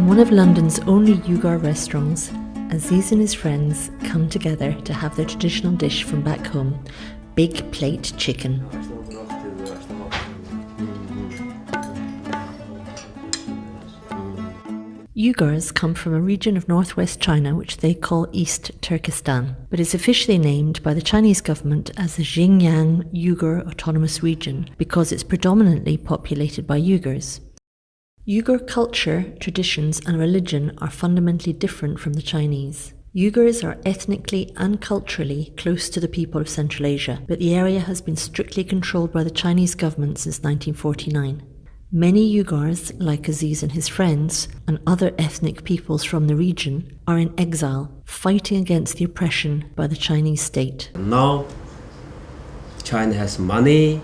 In one of London's only Uyghur restaurants, Aziz and his friends come together to have their traditional dish from back home, big plate chicken. Uyghurs come from a region of northwest China which they call East Turkestan, but is officially named by the Chinese government as the Xinjiang Uyghur Autonomous Region because it's predominantly populated by Uyghurs. Uyghur culture, traditions and religion are fundamentally different from the Chinese. Uyghurs are ethnically and culturally close to the people of Central Asia, but the area has been strictly controlled by the Chinese government since 1949. Many Uyghurs, like Aziz and his friends, and other ethnic peoples from the region, are in exile, fighting against the oppression by the Chinese state. Now, China has money,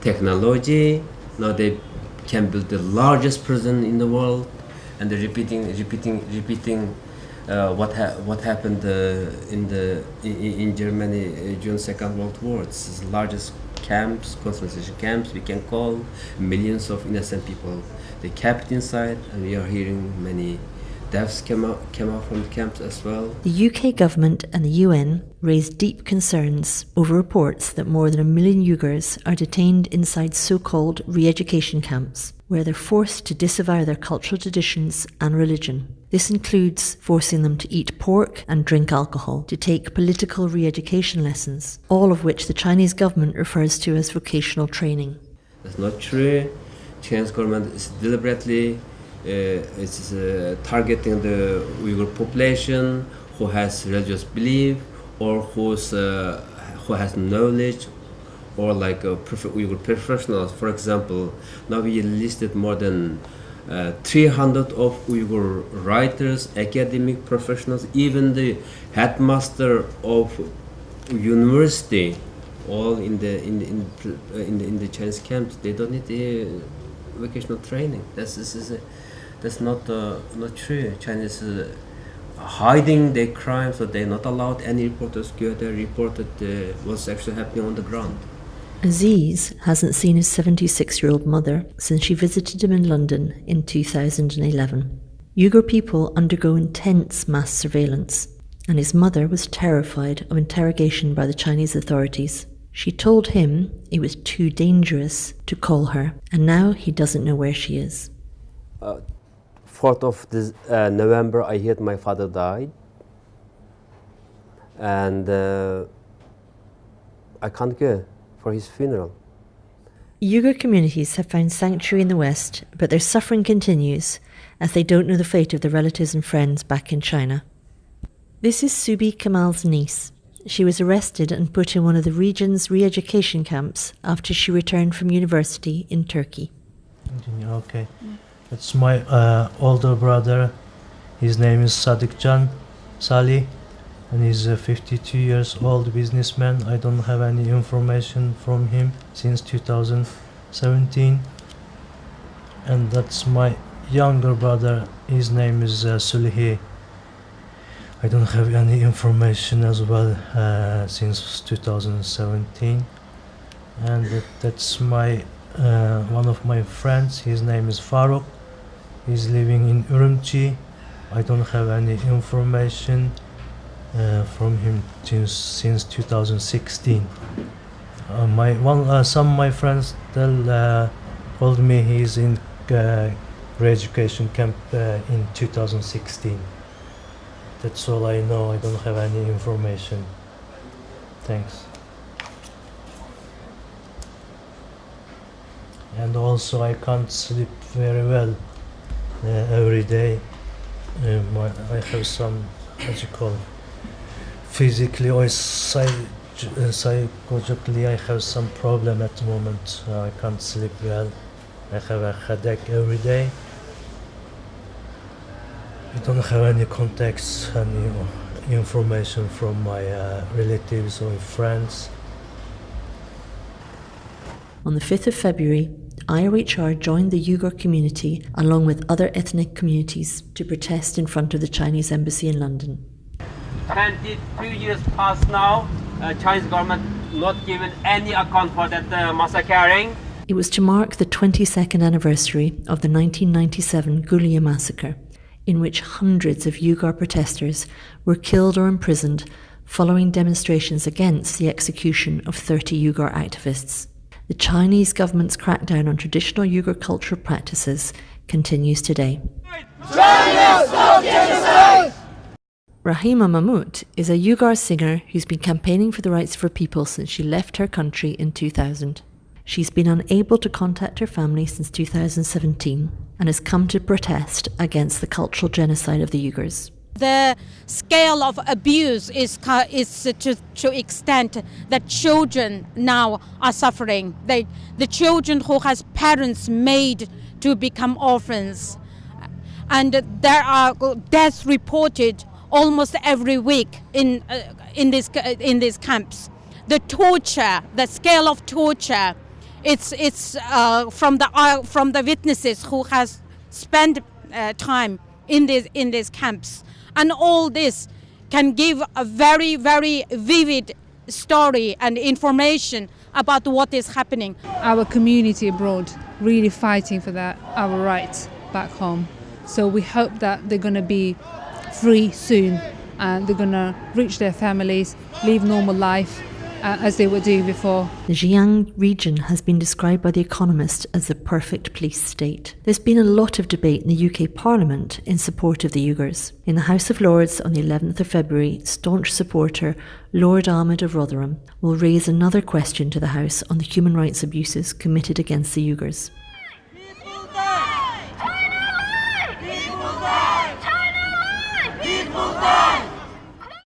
technology, now they can build the largest prison in the world, and they're repeating what happened in Germany during Second World War. It's the largest camps, concentration camps, we can call. Millions of innocent people they kept inside, and we are hearing many deaths came out from the camps as well. The UK government and the UN raised deep concerns over reports that more than 1 million Uyghurs are detained inside so-called re-education camps, where they're forced to disavow their cultural traditions and religion. This includes forcing them to eat pork and drink alcohol, to take political re-education lessons, all of which the Chinese government refers to as vocational training. That's not true. Chinese government is deliberately targeting the Uyghur population who has religious belief or who has knowledge, or like Uyghur professionals. For example, now we listed more than 300 of Uyghur writers, academic professionals, even the headmaster of university, all in the Chinese camps. They don't need vocational training. That's not true. Chinese hiding their crimes, so they're not allowed any reporters go there reported what's actually happening on the ground. Aziz hasn't seen his 76-year-old mother since she visited him in London in 2011. Uyghur people undergo intense mass surveillance, and his mother was terrified of interrogation by the Chinese authorities. She told him it was too dangerous to call her, and now he doesn't know where she is. 4th of November, I heard my father died, and I can't go for his funeral. Uyghur communities have found sanctuary in the West, but their suffering continues as they don't know the fate of their relatives and friends back in China. This is Subi Kamal's niece. She was arrested and put in one of the region's re-education camps after she returned from university in Turkey. Okay. It's my older brother. His name is Sadıkcan Salih, and he's a 52 years old businessman. I don't have any information from him since 2017. And that's my younger brother. His name is Sulhi. I don't have any information as well since 2017. And that's my one of my friends. His name is Faruk. He's living in Urumqi. I don't have any information from him since 2016. Some of my friends told me he's in re-education camp in 2016. That's all I know. I don't have any information. Thanks. And also I can't sleep very well every day. I have some, physically or psychologically I have some problem at the moment. I can't sleep well. I have a headache every day. I don't have any contacts, any information from my relatives or friends. On the 5th of February, IOHR joined the Uyghur community along with other ethnic communities to protest in front of the Chinese embassy in London. 22 years past now, Chinese government not given any account for that massacring. It was to mark the 22nd anniversary of the 1997 Gulia massacre. in which hundreds of Uyghur protesters were killed or imprisoned following demonstrations against the execution of 30 Uyghur activists. The Chinese government's crackdown on traditional Uyghur cultural practices continues today. China, stop genocide! Rahima Mahmood is a Uyghur singer who's been campaigning for the rights of her people since she left her country in 2000. She's been unable to contact her family since 2017 and has come to protest against the cultural genocide of the Uyghurs. The scale of abuse is to extent that children now are suffering. The children who has parents made to become orphans, and there are deaths reported almost every week in these camps. The torture, the scale of torture, it's from the witnesses who has spent time in these camps. And all this can give a very, very vivid story and information about what is happening. Our community abroad really fighting for that, our rights back home. So we hope that they're going to be free soon and they're going to reach their families, live normal life as they were doing before. The Xinjiang region has been described by The Economist as the perfect police state. There's been a lot of debate in the UK Parliament in support of the Uyghurs. In the House of Lords on the 11th of February, staunch supporter Lord Ahmed of Rotherham will raise another question to the House on the human rights abuses committed against the Uyghurs.